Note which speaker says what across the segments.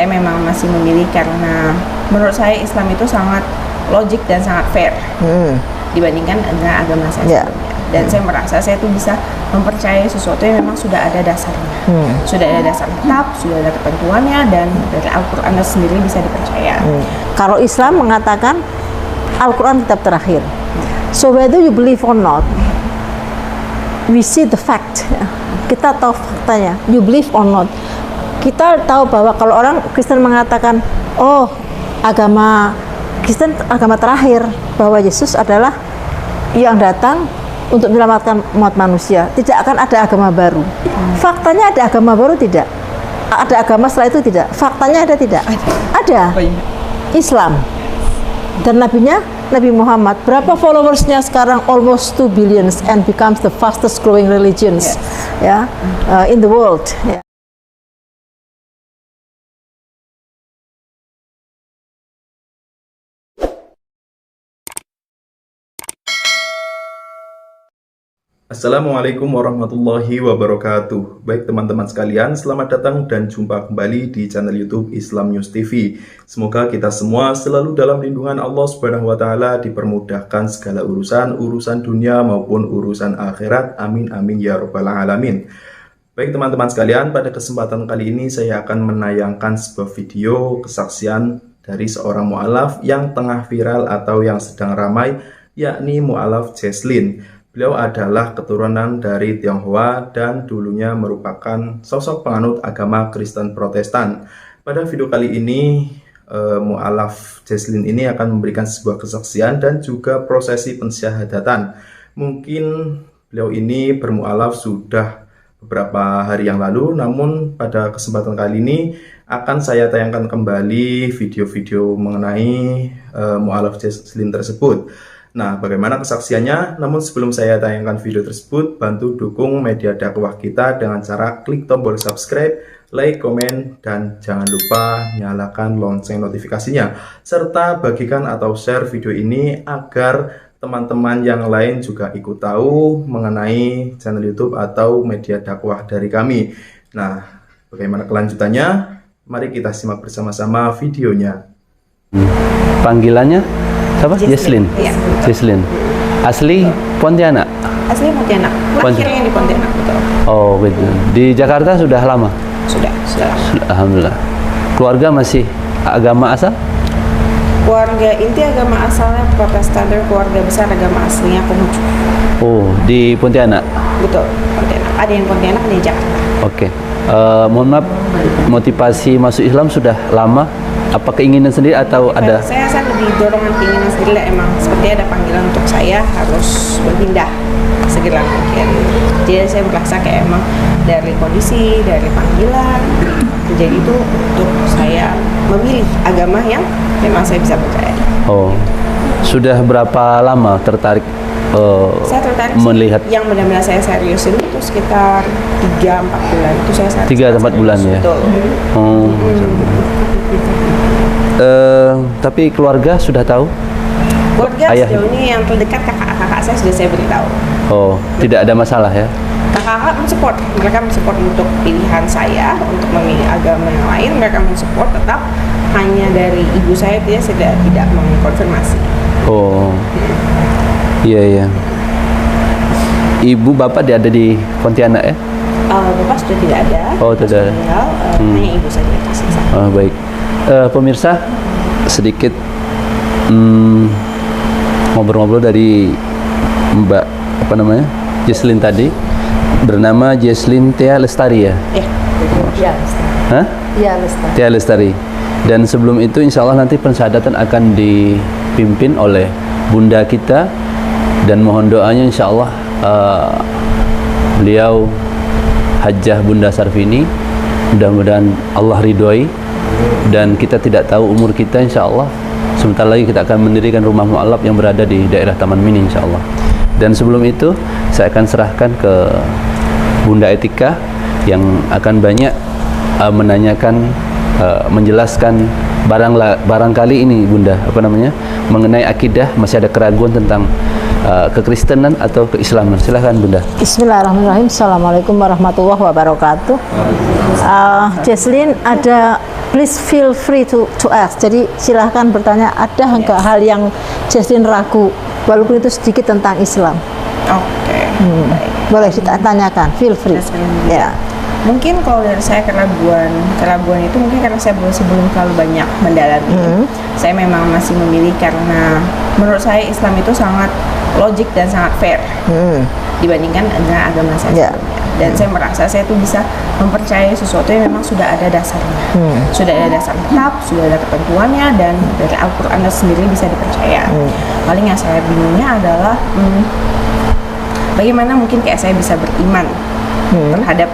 Speaker 1: saya memang masih memilih karena menurut saya Islam itu sangat logik dan sangat fair dibandingkan dengan agama saya sebelumnya. Dan saya merasa saya tuh bisa mempercayai sesuatu yang memang sudah ada dasarnya, sudah ada dasar kitab, sudah ada ketentuannya, dan dari Al-Quran sendiri bisa dipercaya.
Speaker 2: Kalau Islam mengatakan Al-Quran kitab terakhir. So whether you believe or not, we see the fact. Kita tahu faktanya. You believe or not. Kita tahu bahwa kalau orang Kristen mengatakan, oh agama Kristen agama terakhir, bahwa Yesus adalah yang datang untuk menyelamatkan umat manusia, tidak akan ada agama baru. Faktanya ada agama baru tidak? Ada agama setelah itu tidak? Faktanya ada tidak? Ada. Islam. Dan nabinya Nabi Muhammad. Berapa followersnya sekarang? Almost 2 billions and becomes the fastest growing religions in the world.
Speaker 3: Assalamualaikum warahmatullahi wabarakatuh. Baik teman-teman sekalian, selamat datang dan jumpa kembali di channel YouTube Islam News TV. Semoga kita semua selalu dalam lindungan Allah Subhanahu wa taala, dipermudahkan segala urusan dunia maupun urusan akhirat. Amin amin ya rabbal alamin. Baik teman-teman sekalian, pada kesempatan kali ini saya akan menayangkan sebuah video kesaksian dari seorang mu'alaf yang tengah viral atau yang sedang ramai, yakni mu'alaf Jesslyn. Beliau adalah keturunan dari Tionghoa dan dulunya merupakan sosok penganut agama Kristen Protestan. Pada video kali ini, mu'alaf Jesslyn ini akan memberikan sebuah kesaksian dan juga prosesi pensyahadatan. Mungkin beliau ini bermu'alaf sudah beberapa hari yang lalu, namun pada kesempatan kali ini akan saya tayangkan kembali video-video mengenai mu'alaf Jesslyn tersebut. Nah, bagaimana kesaksiannya? Namun sebelum saya tayangkan video tersebut, bantu dukung media dakwah kita dengan cara klik tombol subscribe, like, komen, dan jangan lupa nyalakan lonceng notifikasinya. Serta bagikan atau share video ini agar teman-teman yang lain juga ikut tahu mengenai channel YouTube atau media dakwah dari kami. Nah, bagaimana kelanjutannya? Mari kita simak bersama-sama videonya.
Speaker 4: Panggilannya siapa? Jesslyn.
Speaker 1: Iya.
Speaker 4: Jesslyn. Asli Pontianak.
Speaker 1: Asli Pontianak. Lahirnya di Pontianak, betul.
Speaker 4: Oh, gitu. Di Jakarta sudah lama?
Speaker 1: Sudah.
Speaker 4: Alhamdulillah. Keluarga masih agama asal?
Speaker 1: Keluarga inti agama asalnya Protestan, dan keluarga besar agama aslinya Konghucu.
Speaker 4: Oh, di Pontianak.
Speaker 1: Betul, Pontianak. Ada yang Pontianak, ada yang Jakarta.
Speaker 4: Oke. Mohon maaf, motivasi masuk Islam sudah lama? Apa keinginan sendiri atau ada?
Speaker 1: Saya lebih dorongan keinginan sendiri lah, emang seperti ada panggilan untuk saya harus berpindah segera mungkin. Jadi saya merasa kayak emang dari kondisi, dari panggilan, jadi itu untuk saya memilih agama yang memang saya bisa percaya.
Speaker 4: Oh, sudah berapa lama tertarik?
Speaker 1: Saya tertarik
Speaker 4: melihat
Speaker 1: yang benar-benar saya seriusin itu sekitar 3-4 bulan itu saya
Speaker 4: 3-4 bulan ya.
Speaker 1: Betul.
Speaker 4: Tapi keluarga sudah tahu?
Speaker 1: Keluarga
Speaker 4: Ayah.
Speaker 1: sejauh ini yang terdekat kakak-kakak saya sudah saya beritahu.
Speaker 4: Oh, tidak ada masalah ya?
Speaker 1: Kakak-kakak mensupport, mereka mensupport untuk pilihan saya untuk memilih agama yang lain. Mereka mensupport, tetap hanya dari ibu saya dia tidak mengkonfirmasi.
Speaker 4: Oh, iya. Ibu bapak dia ada di Pontianak ya?
Speaker 1: Bapak sudah tidak ada.
Speaker 4: Oh, tidak ada.
Speaker 1: Hanya ibu saja yang tersisa.
Speaker 4: Oh, baik. Pemirsa, sedikit ngobrol-ngobrol dari Mbak Jesslyn tadi, bernama Jesslyn Thea Lestari ya?
Speaker 2: Iya, Lestari.
Speaker 4: Hah?
Speaker 2: Iya, Lestari.
Speaker 4: Thea Lestari. Dan sebelum itu insya Allah nanti pensyahadatan akan dipimpin oleh Bunda kita, dan mohon doanya insya Allah beliau Hajjah Bunda Sarvini, mudah-mudahan Allah ridhoi, dan kita tidak tahu umur kita, insya Allah sebentar lagi kita akan mendirikan rumah mu'alaf yang berada di daerah Taman Mini insya Allah. Dan sebelum itu saya akan serahkan ke Bunda Etika yang akan banyak menanyakan, menjelaskan barangkali ini Bunda mengenai akidah, masih ada keraguan tentang kekristenan atau keislaman. Silahkan Bunda.
Speaker 2: Bismillahirrahmanirrahim. Assalamualaikum warahmatullahi wabarakatuh. Jesslyn, ada please feel free to ask. Jadi silahkan bertanya, ada nggak hal yang Jesslyn ragu, walaupun itu sedikit tentang Islam.
Speaker 1: Oke.
Speaker 2: Boleh ditanyakan, feel free. Ya.
Speaker 1: Mungkin kalau dari saya keraguan itu mungkin karena saya belum terlalu banyak mendalami. Saya memang masih memilih karena menurut saya Islam itu sangat logik dan sangat fair dibandingkan dengan agama saya sebelumnya. Dan saya merasa saya tuh bisa mempercayai sesuatu yang memang sudah ada dasarnya, sudah ada dasar kitab, sudah ada ketentuannya, dan dari Al-Quran sendiri bisa dipercaya. Paling yang saya bingungnya adalah bagaimana mungkin kayak saya bisa beriman terhadap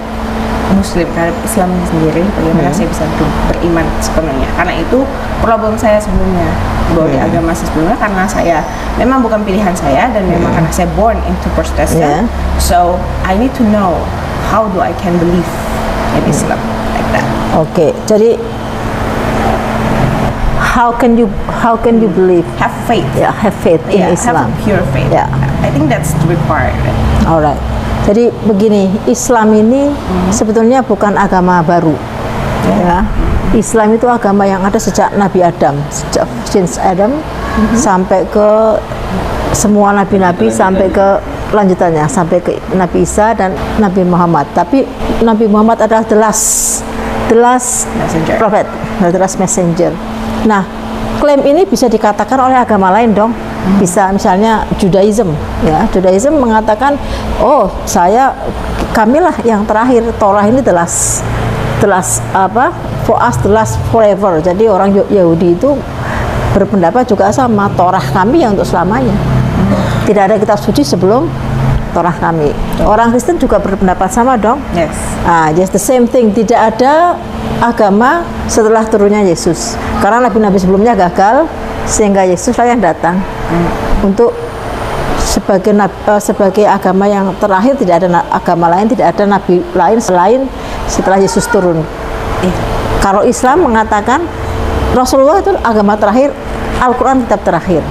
Speaker 1: Muslim, terhadap Islam sendiri, bagaimana saya bisa beriman sepenuhnya, karena itu problem saya sebelumnya bahwa di agama saya sebelumnya, karena saya memang bukan pilihan saya dan memang karena saya born into Protestant, so I need to know how do I can believe in Islam like that.
Speaker 2: Oke, jadi how can you believe?
Speaker 1: Have faith.
Speaker 2: Yeah, have faith in Islam.
Speaker 1: Have a pure faith.
Speaker 2: Yeah.
Speaker 1: I think that's required.
Speaker 2: Alright. Jadi begini, Islam ini sebetulnya bukan agama baru. Ya. Islam itu agama yang ada sejak Nabi Adam, sejak since Adam sampai ke semua nabi-nabi, sampai ke lanjutannya, sampai ke Nabi Isa dan Nabi Muhammad. Tapi Nabi Muhammad adalah the last prophet, the last messenger. Nah, klaim ini bisa dikatakan oleh agama lain dong. Bisa, misalnya Judaism, ya. Judaism mengatakan, oh kamilah yang terakhir, Torah ini the last for us the last forever. Jadi orang Yahudi itu berpendapat juga sama, Torah kami yang untuk selamanya. Tidak ada kitab suci sebelum Torah kami. Orang Kristen juga berpendapat sama dong.
Speaker 1: Yes.
Speaker 2: Just the same thing. Tidak ada agama setelah turunnya Yesus. Karena nabi-nabi sebelumnya gagal, sehingga Yesuslah yang datang untuk sebagai agama yang terakhir. Tidak ada agama lain, tidak ada nabi lain selain setelah Yesus turun. Kalau Islam mengatakan Rasulullah itu agama terakhir, Al-Quran kitab terakhir.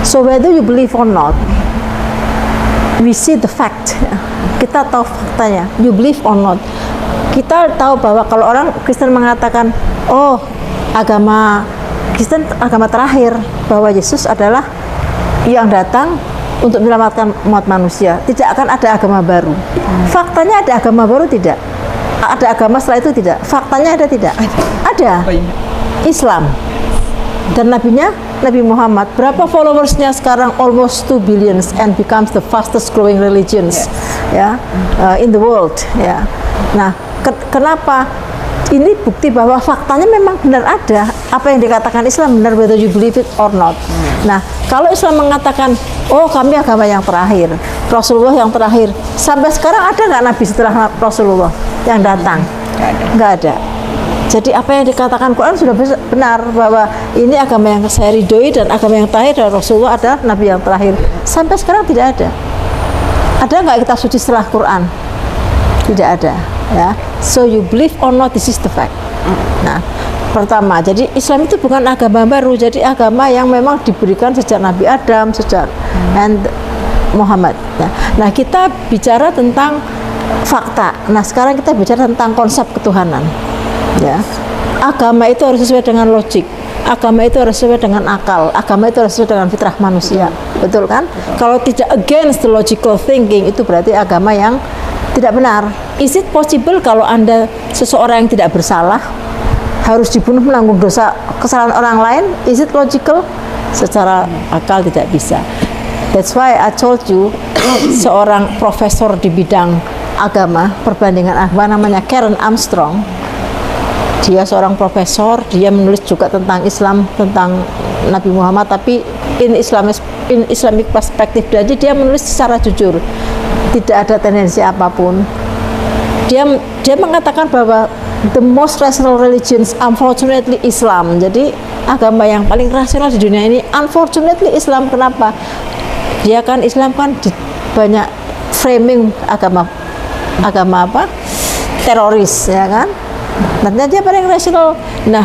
Speaker 2: So whether you believe or not, we see the fact. Kita tahu faktanya. You believe or not, kita tahu bahwa kalau orang Kristen mengatakan, oh agama Kristen agama terakhir, bahwa Yesus adalah yang datang untuk menyelamatkan umat manusia, tidak akan ada agama baru. Faktanya ada agama baru tidak? Ada agama setelah itu tidak? Faktanya ada tidak? Ada. Islam. Dan nabinya Nabi Muhammad. Berapa followersnya sekarang? Almost 2 billions and becomes the fastest growing religions in the world. Ya. Nah, kenapa? Ini bukti bahwa faktanya memang benar ada. Apa yang dikatakan Islam benar, whether you believe it or not. Nah, kalau Islam mengatakan, oh kami agama yang terakhir, Rasulullah yang terakhir, sampai sekarang ada nggak Nabi setelah Rasulullah yang datang? Nggak ada. Jadi apa yang dikatakan Quran sudah benar, bahwa ini agama yang saya ridhoi dan agama yang terakhir dari Rasulullah adalah Nabi yang terakhir. Sampai sekarang tidak ada. Ada nggak kitab suci setelah Quran? Tidak ada. Ya, so you believe or not, this is the fact. Nah, pertama, jadi Islam itu bukan agama baru, jadi agama yang memang diberikan sejak Nabi Adam, sejak and Muhammad. Ya. Nah, kita bicara tentang fakta. Nah, sekarang kita bicara tentang konsep ketuhanan. Ya, agama itu harus sesuai dengan logik. Agama itu harus sesuai dengan akal. Agama itu harus sesuai dengan fitrah manusia. Betul kan? Kalau tidak against the logical thinking, itu berarti agama yang tidak benar. Is it possible kalau Anda seseorang yang tidak bersalah harus dibunuh menanggung dosa kesalahan orang lain? Is it logical? Secara akal tidak bisa. That's why I told you seorang profesor di bidang agama, perbandingan agama, namanya Karen Armstrong. Dia seorang profesor, dia menulis juga tentang Islam, tentang Nabi Muhammad, tapi in Islamic perspective. Jadi dia menulis secara jujur, tidak ada tendensi apapun. Dia mengatakan bahwa the most rational religions unfortunately Islam. Jadi agama yang paling rasional di dunia ini unfortunately Islam. Kenapa? Dia kan Islam kan banyak framing agama apa? Teroris, ya kan? Artinya dia paling rasional. Nah,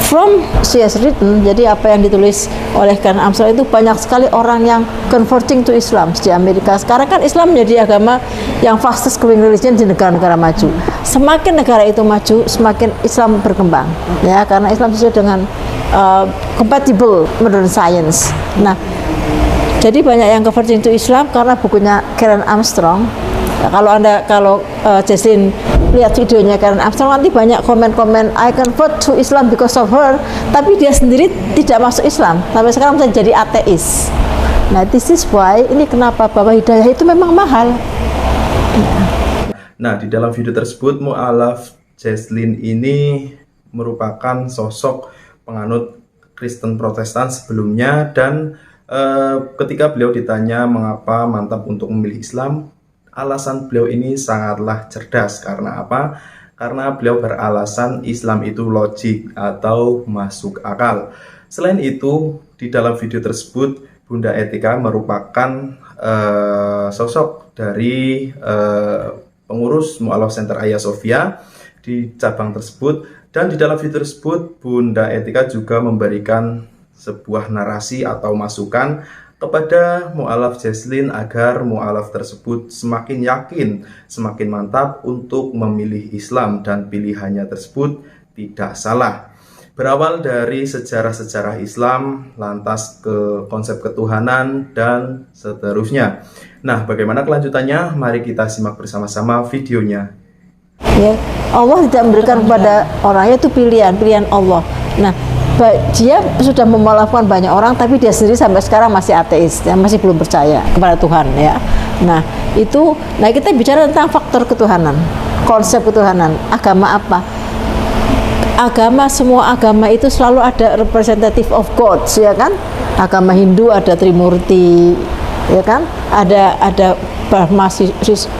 Speaker 2: from she has written, jadi apa yang ditulis oleh Karen Armstrong itu banyak sekali orang yang converting to Islam di Amerika. Sekarang kan Islam menjadi agama yang fastest growing religion di negara-negara maju. Semakin negara itu maju, semakin Islam berkembang, ya, karena Islam sesuai dengan compatible modern science. Nah, jadi banyak yang converting to Islam karena bukunya Karen Armstrong. Nah, kalau Jesslyn lihat videonya Karen Armstrong, nanti banyak komen-komen I convert to Islam because of her, tapi dia sendiri tidak masuk Islam sampai sekarang bisa jadi ateis. Nah, this is why, ini kenapa bahwa hidayah itu memang mahal.
Speaker 3: Nah, di dalam video tersebut mu'alaf Jesslyn ini merupakan sosok penganut Kristen Protestan sebelumnya, dan ketika beliau ditanya mengapa mantap untuk memilih Islam, alasan beliau ini sangatlah cerdas. Karena apa? Karena beliau beralasan Islam itu logik atau masuk akal. Selain itu, di dalam video tersebut Bunda Etika merupakan sosok dari pengurus Mu'alaf Center Hagia Sophia di cabang tersebut, dan di dalam video tersebut Bunda Etika juga memberikan sebuah narasi atau masukan kepada mu'alaf Jesslyn agar mu'alaf tersebut semakin yakin, semakin mantap untuk memilih Islam, dan pilihannya tersebut tidak salah. Berawal dari sejarah-sejarah Islam, lantas ke konsep ketuhanan, dan seterusnya. Nah, bagaimana kelanjutannya? Mari kita simak bersama-sama videonya.
Speaker 2: Ya, Allah tidak memberikan kepada orangnya itu pilihan Allah. Nah, dia sudah memaafkan banyak orang, tapi dia sendiri sampai sekarang masih ateis, ya, masih belum percaya kepada Tuhan, ya. Nah, kita bicara tentang faktor ketuhanan, konsep ketuhanan. Agama apa? Semua agama itu selalu ada representative of gods, ya kan? Agama Hindu ada Trimurti, ya kan? Ada Brahma,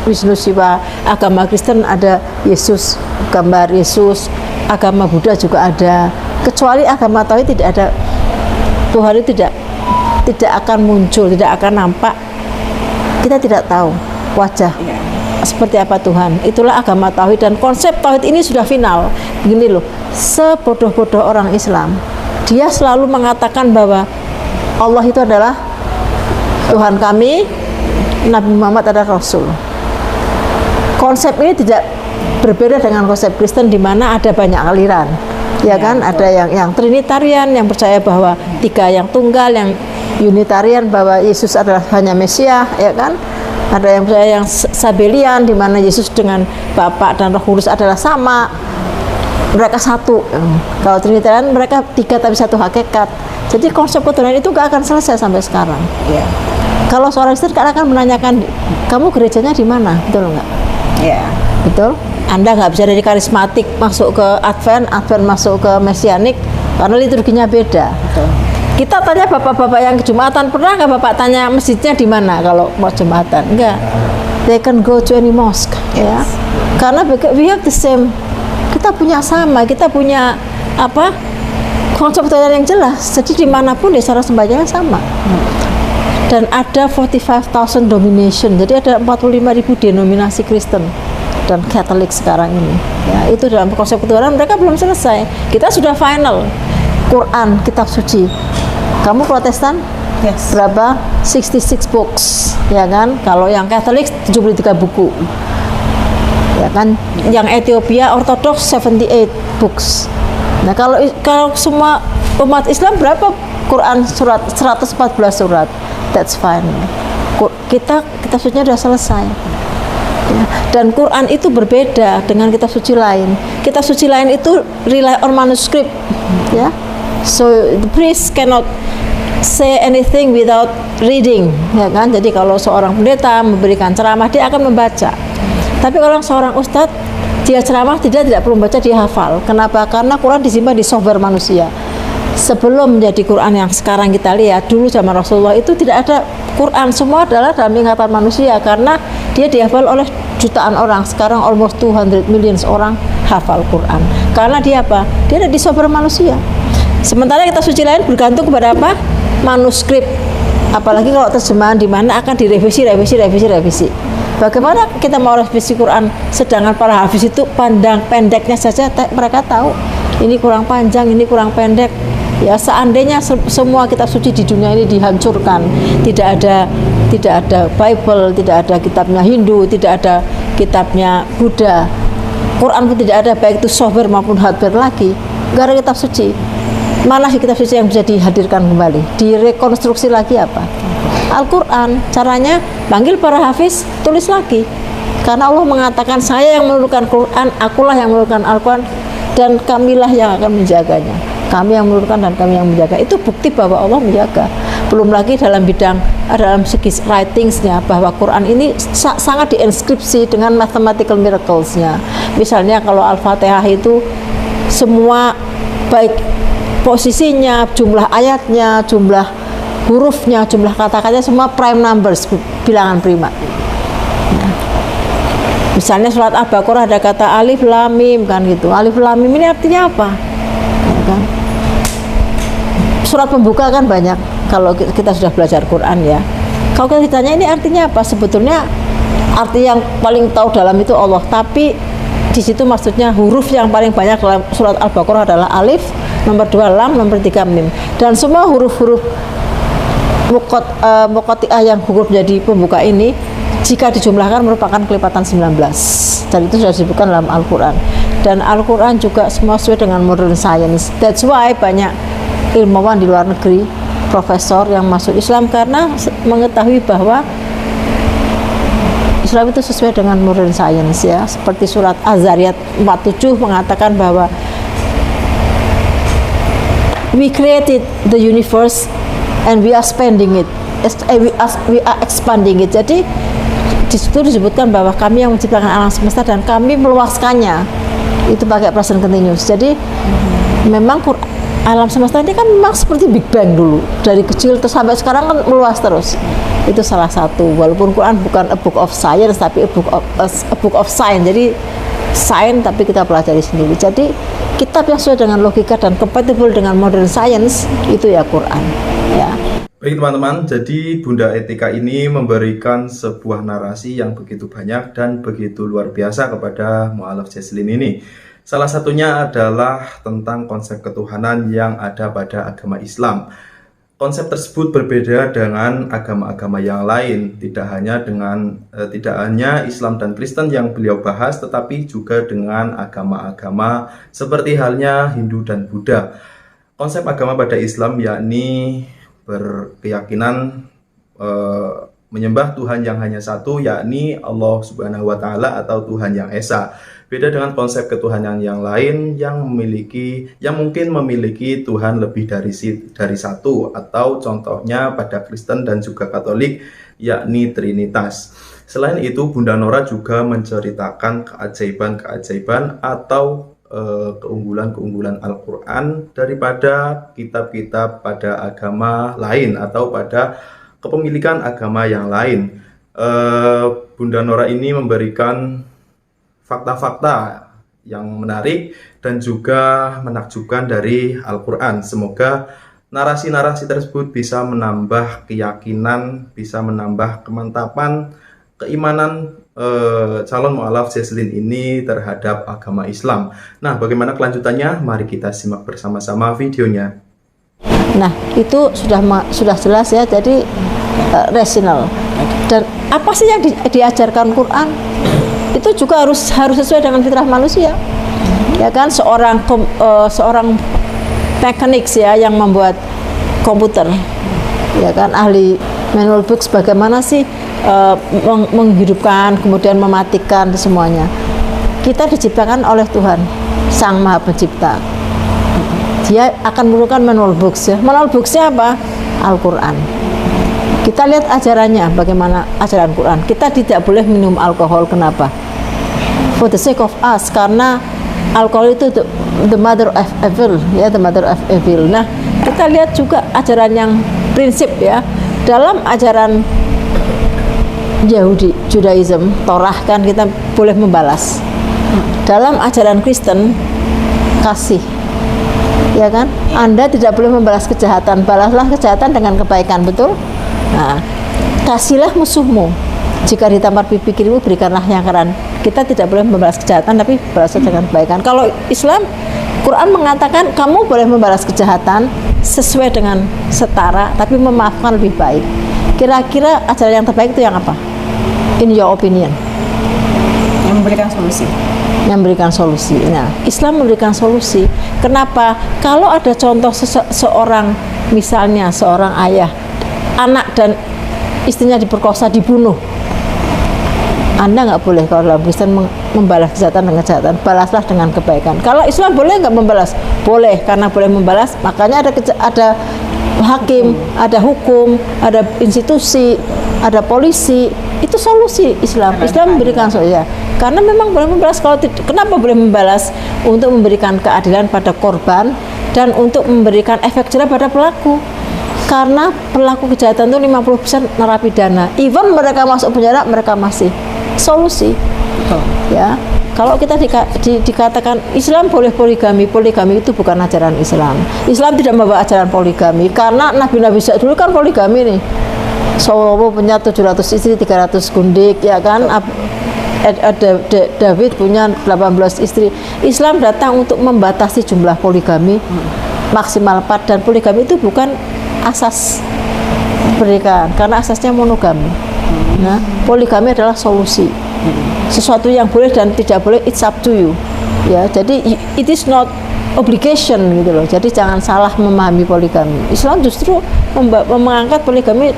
Speaker 2: Wisnu, Siwa. Agama Kristen ada Yesus, gambar Yesus. Agama Buddha juga ada. Kecuali agama Tauhid tidak ada, Tuhan itu tidak akan muncul, tidak akan nampak. Kita tidak tahu wajah seperti apa Tuhan. Itulah agama Tauhid, dan konsep Tauhid ini sudah final. Begini loh, sebodoh-bodoh orang Islam, dia selalu mengatakan bahwa Allah itu adalah Tuhan kami, Nabi Muhammad adalah Rasul. Konsep ini tidak berbeda dengan konsep Kristen, di mana ada banyak aliran. Ya kan, ada yang Trinitarian yang percaya bahwa tiga yang tunggal, yang Unitarian bahwa Yesus adalah hanya Mesias, ya kan. Ada yang percaya yang Sabelian, di mana Yesus dengan Bapa dan Roh Kudus adalah sama, mereka satu. Kalau Trinitarian mereka tiga tapi satu hakikat. Jadi konsep ketuhanan itu gak akan selesai sampai sekarang. Ya. Kalau seorang Kristen akan menanyakan, kamu gerejanya di mana, betul nggak? Ya. Betul. Anda nggak bisa dari karismatik masuk ke Advent masuk ke Mesianik, karena liturginya beda. Betul. Kita tanya bapak-bapak yang Jumatan, pernah nggak bapak tanya masjidnya di mana kalau mau Jumatan? Enggak. They can go to any mosque, ya. Karena we have the same. Kita punya konsep ketuhanan yang jelas. Jadi dimanapun ya cara sembahyangnya sama. Dan ada 45,000 domination. Jadi ada 45.000 denominasi Kristen dan Katolik sekarang ini, ya, itu dalam konsep ketuhanan mereka belum selesai. Kita sudah final. Quran, kitab suci. Kamu Protestan? Yes. Berapa? 66 books, ya kan? Kalau yang Katolik 73 buku, ya kan? Yang Ethiopia Ortodoks 78 books. Nah, kalau semua umat Islam berapa Quran surat? 114 surat. That's fine. Kita sucinya sudah selesai. Ya. Dan Quran itu berbeda dengan kitab suci lain. Kitab suci lain itu rely on manuscript, ya. So the priest cannot say anything without reading, ya kan. Jadi kalau seorang pendeta memberikan ceramah, dia akan membaca. Tapi kalau seorang ustadz, dia ceramah tidak perlu membaca, dia hafal. Kenapa? Karena Quran disimpan di software manusia. Sebelum menjadi Quran yang sekarang kita lihat, dulu zaman Rasulullah itu tidak ada Quran, semua adalah dalam ingatan manusia, karena dia dihafal oleh jutaan orang. Sekarang almost 200 million orang hafal Quran. Karena dia apa? Dia ada di software manusia. Sementara kitab suci lain bergantung kepada apa? Manuskrip. Apalagi kalau terjemahan di mana akan direvisi. Bagaimana kita mau revisi Quran sedangkan para hafiz itu pandang pendeknya saja mereka tahu ini kurang panjang, ini kurang pendek. Ya, seandainya semua kitab suci di dunia ini dihancurkan, tidak ada Bible, tidak ada kitabnya Hindu, tidak ada kitabnya Buddha, Quran pun tidak ada, baik itu software maupun hardware lagi, nggak ada kitab suci. Mana sih kitab suci yang bisa dihadirkan kembali, direkonstruksi lagi apa? Al-Quran. Caranya panggil para hafiz, tulis lagi, karena Allah mengatakan saya yang menurunkan Quran, akulah yang menurunkan Al-Quran, dan kamilah yang akan menjaganya. Kami yang menurunkan dan kami yang menjaga. Itu bukti bahwa Allah menjaga. Belum lagi dalam segi writingsnya, bahwa Quran ini sangat diinskripsi dengan mathematical miraclesnya. Misalnya kalau Al-Fatihah itu semua, baik posisinya, jumlah ayatnya, jumlah hurufnya, jumlah kata-katanya, semua prime numbers, bilangan prima. Misalnya surat Al-Baqarah ada kata alif lam mim, kan gitu. Alif lam mim ini artinya apa? Ya kan? Surat pembuka kan banyak kalau kita sudah belajar Quran ya. Kalau kita ditanya ini artinya apa? Sebetulnya arti yang paling tahu dalam itu Allah, tapi di situ maksudnya huruf yang paling banyak dalam surat Al-Baqarah adalah alif, nomor 2 lam, nomor 3 mim. Dan semua huruf-huruf muqatta'ah yang huruf jadi pembuka ini jika dijumlahkan merupakan kelipatan 19, dan itu sudah disebutkan dalam Al-Quran. Dan Al-Quran juga semua sesuai dengan modern science. That's why banyak ilmuwan di luar negeri, profesor yang masuk Islam karena mengetahui bahwa Islam itu sesuai dengan modern science ya. Seperti surat Az-Zariyat 47 mengatakan bahwa we created the universe and we are spending it, we are expanding it. Jadi di situ disebutkan bahwa kami yang menciptakan alam semesta dan kami meluaskannya. Itu pakai present continuous. Jadi memang alam semesta ini kan memang seperti Big Bang dulu, dari kecil terus sampai sekarang kan meluas terus. Itu salah satu, walaupun Quran bukan a book of science tapi a book of science. Jadi science tapi kita pelajari sendiri. Jadi kitab yang sesuai dengan logika dan compatible dengan modern science itu ya Quran ya.
Speaker 3: Baik teman-teman, jadi Bunda Etika ini memberikan sebuah narasi yang begitu banyak dan begitu luar biasa kepada Mu'alaf Jesslyn ini. Salah satunya adalah tentang konsep ketuhanan yang ada pada agama Islam. Konsep tersebut berbeda dengan agama-agama yang lain, tidak hanya Islam dan Kristen yang beliau bahas, tetapi juga dengan agama-agama seperti halnya Hindu dan Buddha. Konsep agama pada Islam yakni berkeyakinan menyembah Tuhan yang hanya satu, yakni Allah Subhanahu wa Ta'ala atau Tuhan yang Esa. Beda dengan konsep ketuhanan yang lain yang mungkin memiliki Tuhan lebih dari satu, atau contohnya pada Kristen dan juga Katolik yakni Trinitas. Selain itu, Bunda Nora juga menceritakan keajaiban-keajaiban atau keunggulan-keunggulan Al-Quran daripada kitab-kitab pada agama lain atau pada kepemilikan agama yang lain. Bunda Nora ini memberikan fakta-fakta yang menarik dan juga menakjubkan dari Al-Quran. Semoga narasi-narasi tersebut bisa menambah keyakinan, bisa menambah kemantapan keimanan calon Mu'alaf Jesslyn ini terhadap agama Islam. Nah, bagaimana kelanjutannya? Mari kita simak bersama-sama videonya.
Speaker 2: Nah, itu sudah jelas ya. Jadi rasional. Dan apa sih yang diajarkan Quran? Itu juga harus sesuai dengan fitrah manusia. Ya kan, seorang mekanik ya yang membuat komputer, ya kan, ahli manual books, bagaimana sih menghidupkan kemudian mematikan semuanya. Kita diciptakan oleh Tuhan Sang Maha Pencipta. Dia akan menurunkan manual books ya. Manual booksnya apa? Al-Quran. Kita lihat ajarannya, bagaimana ajaran Quran. Kita tidak boleh minum alkohol. Kenapa? For the sake of us, karena alkohol itu the mother of evil ya, the mother of evil. Nah, kita lihat juga ajaran yang prinsip ya. Dalam ajaran Yahudi, Judaism, Torah kan kita boleh membalas. Dalam ajaran Kristen, kasih, ya kan? Anda tidak boleh membalas kejahatan, balaslah kejahatan dengan kebaikan, betul? Nah, kasihlah musuhmu. Jika ditampar pipi kirimu, berikanlah yang kanan. Kita tidak boleh membalas kejahatan, tapi balas dengan kebaikan. Kalau Islam, Quran mengatakan kamu boleh membalas kejahatan sesuai dengan setara, tapi memaafkan lebih baik. Kira-kira ajaran yang terbaik itu yang apa? In your opinion?
Speaker 1: Yang memberikan solusi.
Speaker 2: Yang memberikan solusi. Nah, Islam memberikan solusi. Kenapa? Kalau ada contoh seorang, misalnya seorang ayah, anak dan istrinya diperkosa, dibunuh, Anda nggak boleh kalau dalam Kristen membalas kejahatan dengan kejahatan, balaslah dengan kebaikan. Kalau Islam boleh nggak membalas? Boleh, karena boleh membalas, makanya ada hakim, ada hukum, ada institusi, ada polisi. Itu solusi Islam. Islam memberikan solusi ya. Karena memang boleh membalas. Kalau kenapa boleh membalas? Untuk memberikan keadilan pada korban dan untuk memberikan efek jerah pada pelaku. Karena pelaku kejahatan itu 50% narapidana. Even mereka masuk penjara, mereka masih solusi. Ya. Kalau kita dikatakan Islam boleh poligami, poligami itu bukan ajaran Islam. Islam tidak membawa ajaran poligami karena nabi-nabi dulu kan poligami nih. Solomo punya 700 istri, 300 gundik, ya kan? David punya 18 istri. Islam datang untuk membatasi jumlah poligami maksimal 4, dan poligami itu bukan asas pernikahan karena asasnya monogami. Nah, poligami adalah solusi. Sesuatu yang boleh dan tidak boleh, it's up to you. Ya, jadi it is not obligation gitu loh. Jadi jangan salah memahami poligami. Islam justru mengangkat poligami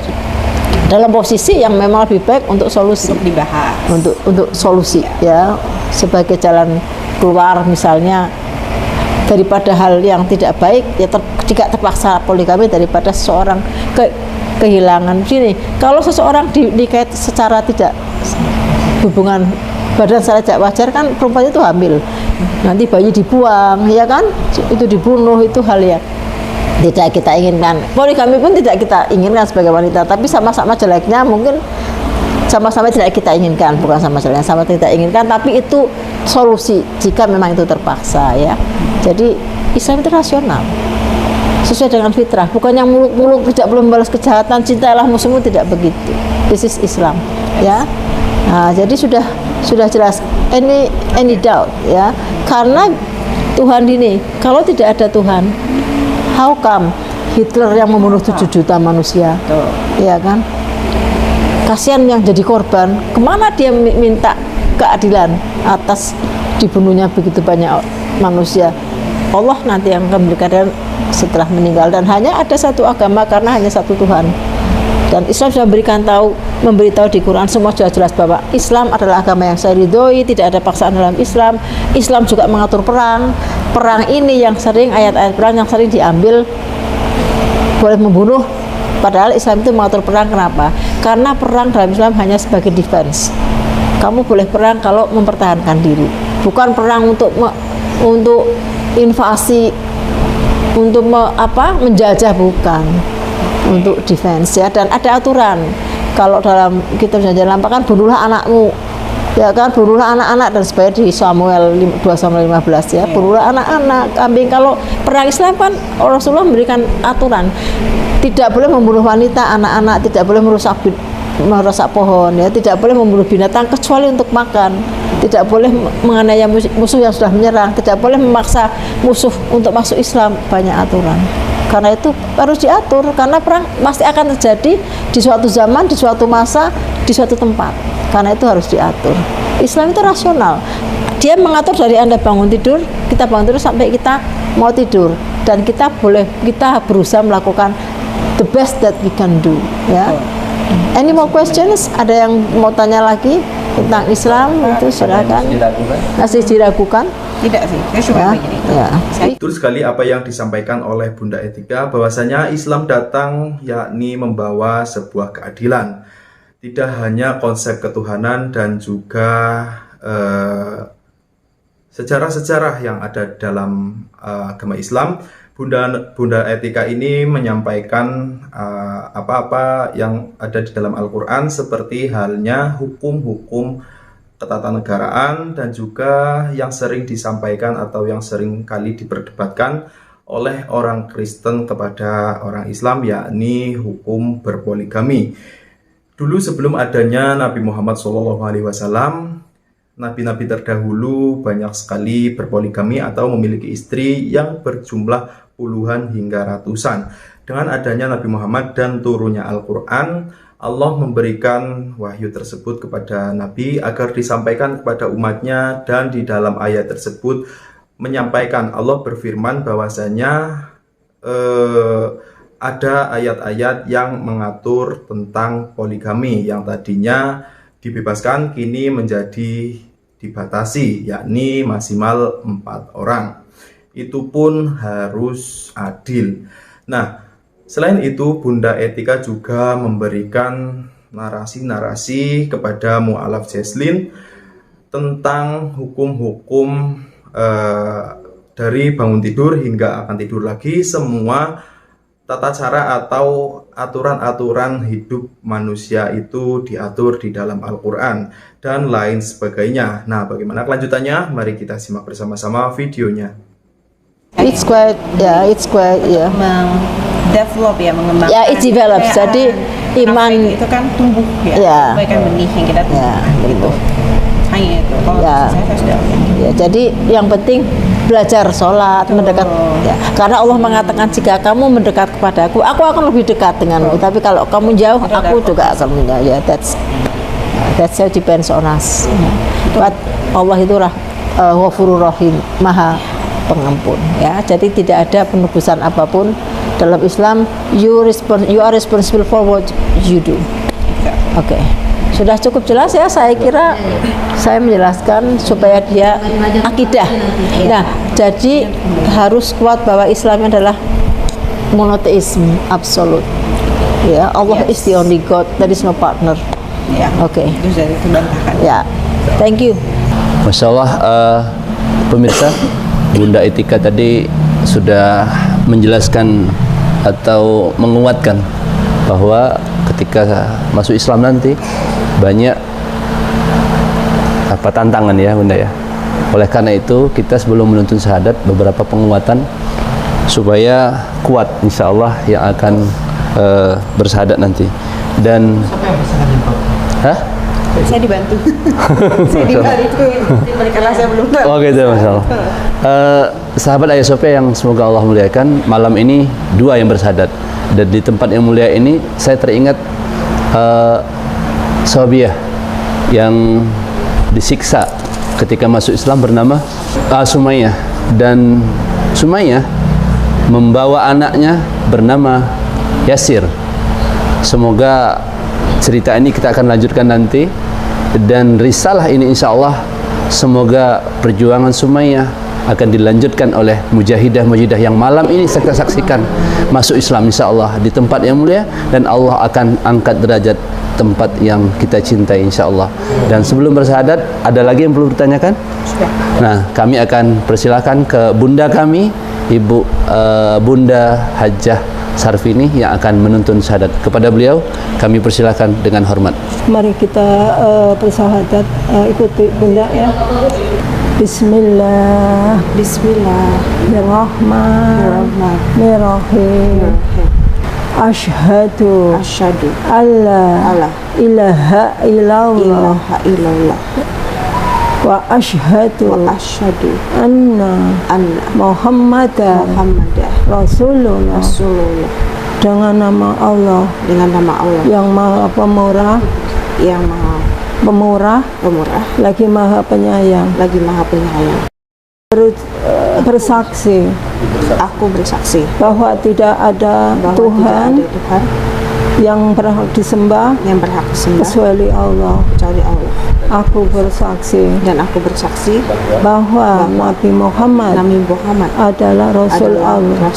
Speaker 2: dalam posisi yang memang lebih baik untuk solusi,
Speaker 1: untuk dibahas,
Speaker 2: untuk solusi ya, sebagai jalan keluar misalnya daripada hal yang tidak baik ya, jika terpaksa poligami daripada seseorang kehilangan. Gini, kalau seseorang dikait secara tidak hubungan badan secara tidak wajar kan, perempuan itu hamil, nanti bayi dibuang ya kan, itu dibunuh, itu hal yang tidak kita inginkan. Poligami pun tidak kita inginkan sebagai wanita, tapi sama-sama jeleknya, mungkin sama-sama tidak kita inginkan, bukan sama jeleknya, sama tidak inginkan, tapi itu solusi jika memang itu terpaksa ya. Jadi Islam itu rasional, sesuai dengan fitrah, bukan yang muluk-muluk tidak boleh membalas kejahatan, cintailah musuhmu, tidak begitu. This is Islam ya. Nah, jadi sudah jelas, any doubt ya, karena Tuhan ini, kalau tidak ada Tuhan, how come Hitler yang membunuh 7 juta manusia, ya kan? Kasihan yang jadi korban, kemana dia minta keadilan atas dibunuhnya begitu banyak manusia? Allah nanti yang akan memberikan setelah meninggal, dan hanya ada satu agama karena hanya satu Tuhan. Dan Islam sudah memberitahu di Quran, semua sudah jelas bahwa Islam adalah agama yang saya ridhoi, tidak ada paksaan dalam Islam. Islam juga mengatur perang. Perang ini yang sering, ayat-ayat perang yang sering diambil boleh membunuh, padahal Islam itu mengatur perang. Kenapa? Karena perang dalam Islam hanya sebagai defense. Kamu boleh perang kalau mempertahankan diri, bukan perang untuk invasi, untuk menjajah, bukan, untuk defense ya. Dan ada aturan. Kalau dalam kitab Janji Lampah kan, bunuhlah anakmu, ya kan, bunuhlah anak-anak, dan sebagai di Samuel 2 Samuel 15 ya, bunuhlah anak-anak, kambing. Kalau perang Islam kan Rasulullah memberikan aturan, tidak boleh membunuh wanita, anak-anak, tidak boleh merusak pohon ya, tidak boleh membunuh binatang kecuali untuk makan, tidak boleh menganiaya musuh yang sudah menyerang, tidak boleh memaksa musuh untuk masuk Islam. Banyak aturan. Karena itu harus diatur, karena perang pasti akan terjadi di suatu zaman, di suatu masa, di suatu tempat. Karena itu harus diatur. Islam itu rasional. Dia mengatur dari Anda bangun tidur, kita bangun tidur sampai kita mau tidur, dan kita berusaha melakukan the best that we can do ya. Any more questions? Ada yang mau tanya lagi tentang Islam? Itu silakan. Masih diragukan?
Speaker 1: Tidak sih, saya cuma begini.
Speaker 2: Ya.
Speaker 3: Betul sekali apa yang disampaikan oleh Bunda Etika, bahwasanya Islam datang yakni membawa sebuah keadilan. Tidak hanya konsep ketuhanan dan juga sejarah-sejarah yang ada dalam agama Islam. Bunda Etika ini menyampaikan apa-apa yang ada di dalam Al-Quran, seperti halnya hukum-hukum ketatanegaraan, dan juga yang sering disampaikan atau yang sering kali diperdebatkan oleh orang Kristen kepada orang Islam, yakni hukum berpoligami. Dulu sebelum adanya Nabi Muhammad SAW, nabi-nabi terdahulu banyak sekali berpoligami atau memiliki istri yang berjumlah puluhan hingga ratusan. Dengan adanya Nabi Muhammad dan turunnya Al-Quran, Allah memberikan wahyu tersebut kepada Nabi agar disampaikan kepada umatnya, dan di dalam ayat tersebut menyampaikan, Allah berfirman bahwasanya ada ayat-ayat yang mengatur tentang poligami yang tadinya dibebaskan kini menjadi dibatasi, yakni maksimal 4 orang. Itu pun harus adil. Nah, selain itu Bunda Etika juga memberikan narasi-narasi kepada Mu'alaf Jesslyn tentang hukum-hukum dari bangun tidur hingga akan tidur lagi, semua tata cara atau aturan-aturan hidup manusia itu diatur di dalam Al-Quran dan lain sebagainya. Nah, bagaimana kelanjutannya? Mari kita simak bersama-sama videonya.
Speaker 2: It's quite
Speaker 1: Develop ya, mengembangkan.
Speaker 2: Ya, it develops. Jadi iman
Speaker 1: itu kan tumbuh ya,
Speaker 2: Ya.
Speaker 1: kebaikan benih yang kita tumbuh.
Speaker 2: Ya,
Speaker 1: gitu. Hanya itu. Kalau
Speaker 2: Ya.
Speaker 1: saya sudah
Speaker 2: ya, jadi yang penting belajar sholat, mendekat ya. Karena Allah mengatakan jika kamu mendekat kepadaku, aku akan lebih dekat denganmu. Tapi kalau kamu jauh, aku juga akan menjauh. Ya, that's depends on us. But Allah itu Ghafurur Rahim, Maha Pengampun. Ya, jadi tidak ada penebusan apapun dalam Islam. You are responsible for what you do. Oke. Sudah cukup jelas ya, saya kira saya menjelaskan supaya dia akidah. Nah, jadi harus kuat bahwa Islam adalah monotheism absolut. Ya, Allah is the only God, there is no partner.
Speaker 1: ya.
Speaker 2: Oke.
Speaker 1: Itu dari terbantahkan.
Speaker 2: Ya, thank you.
Speaker 4: Masya Allah, pemirsa, Bunda Etika tadi sudah menjelaskan atau menguatkan bahwa ketika masuk Islam nanti banyak tantangan ya Bunda ya. Oleh karena itu kita sebelum menuntut syahadat beberapa penguatan supaya kuat insya Allah yang akan bersyahadat nanti. Dan
Speaker 1: Saya dibantu. Saya dibantu. Karena saya belum tahu.
Speaker 4: Oh gitu, Masya Allah. Sahabat Ayah Sofia yang semoga Allah muliakan, malam ini 2 yang bersyahadat. Dan di tempat yang mulia ini saya teringat sahabiah yang disiksa ketika masuk Islam bernama Sumayyah, dan Sumayyah membawa anaknya bernama Yasir. Semoga cerita ini kita akan lanjutkan nanti, dan risalah ini insya Allah semoga perjuangan Sumayyah akan dilanjutkan oleh mujahidah-mujahidah yang malam ini kita saksikan masuk Islam insya Allah di tempat yang mulia, dan Allah akan angkat derajat tempat yang kita cintai insya Allah. Dan sebelum bersyahadat, ada lagi yang perlu ditanyakan?
Speaker 1: Sudah.
Speaker 4: Nah, kami akan persilahkan ke bunda kami, Ibu Bunda Hajjah Sarfini yang akan menuntun syahadat. Kepada beliau kami persilahkan dengan hormat.
Speaker 2: Mari kita bersyahadat, ikuti Bunda ya. Bismillah. Bismillahirrahmanirrahim. Asyhadu alla ilaha illallah wa asyhadu anna Muhammadan Rasulullah. Dengan nama Allah yang Maha Pemurah, lagi Maha Penyayang. Bersaksi,
Speaker 1: Aku bersaksi
Speaker 2: bahwa tidak ada Tuhan yang berhak disembah kecuali Allah. Aku bersaksi
Speaker 1: dan aku bersaksi
Speaker 2: bahwa Nabi Muhammad adalah Rasul Allah.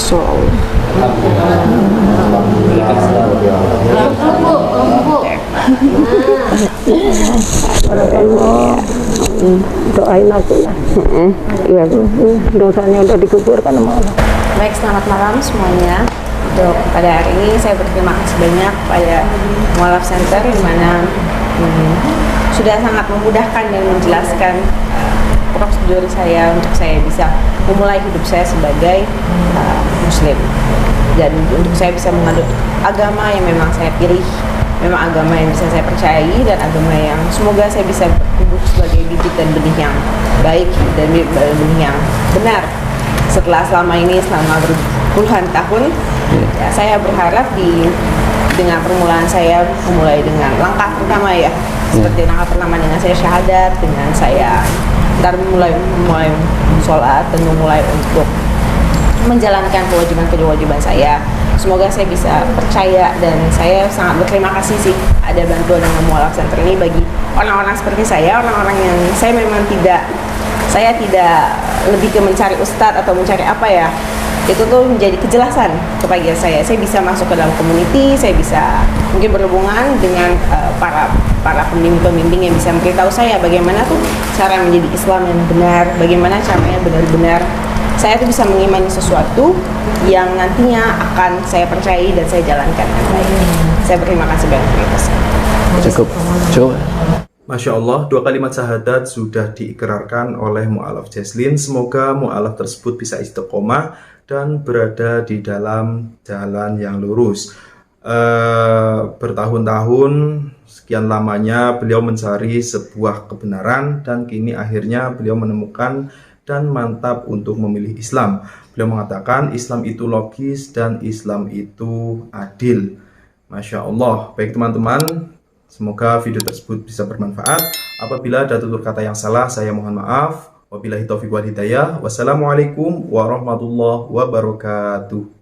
Speaker 2: Doain aku ya. Iya, dosanya udah dikuburkan sama Allah.
Speaker 1: Baik, selamat malam semuanya. Untuk pada hari ini saya berterima kasih banyak pada Mu'alaf Center di mana sudah sangat memudahkan dan menjelaskan prosedur saya untuk saya bisa memulai hidup saya sebagai Muslim, dan untuk saya bisa mengadopsi agama yang memang saya pilih memang agama yang bisa saya percayai dan agama yang semoga saya bisa tumbuh sebagai bibit dan benih yang baik dan benih yang benar. Setelah selama ini selama berpuluhan tahun, ya, saya berharap dengan permulaan saya memulai dengan langkah pertama ya, seperti langkah pertama dengan saya syahadat, dengan saya ntar mulai sholat dan memulai untuk menjalankan kewajiban saya. Semoga saya bisa percaya dan saya sangat berterima kasih sih ada bantuan dengan Mu'alaf Center ini bagi orang-orang seperti saya, orang-orang yang saya memang saya tidak lebih ke mencari ustadz atau mencari apa ya, itu tuh menjadi kejelasan kepada saya bisa masuk ke dalam community, saya bisa mungkin berhubungan dengan para pembimbing yang bisa memberitahu saya bagaimana tuh cara menjadi Islam yang benar, bagaimana caranya benar-benar saya tuh bisa mengimani sesuatu yang nantinya akan saya percayai dan saya jalankan dengan baik. Saya berterima kasih banyak atas.
Speaker 4: Cukup.
Speaker 3: Masya Allah, 2 kalimat syahadat sudah diikrarkan oleh Mu'alaf Jaslin. Semoga Mu'alaf tersebut bisa istiqomah dan berada di dalam jalan yang lurus. Bertahun-tahun, sekian lamanya beliau mencari sebuah kebenaran dan kini akhirnya beliau menemukan dan mantap untuk memilih Islam. Beliau mengatakan Islam itu logis dan Islam itu adil. Masya Allah. Baik teman-teman, semoga video tersebut bisa bermanfaat. Apabila ada tutur kata yang salah, saya mohon maaf. Wabillahi taufiq wal hidayah. Wassalamualaikum warahmatullahi wabarakatuh.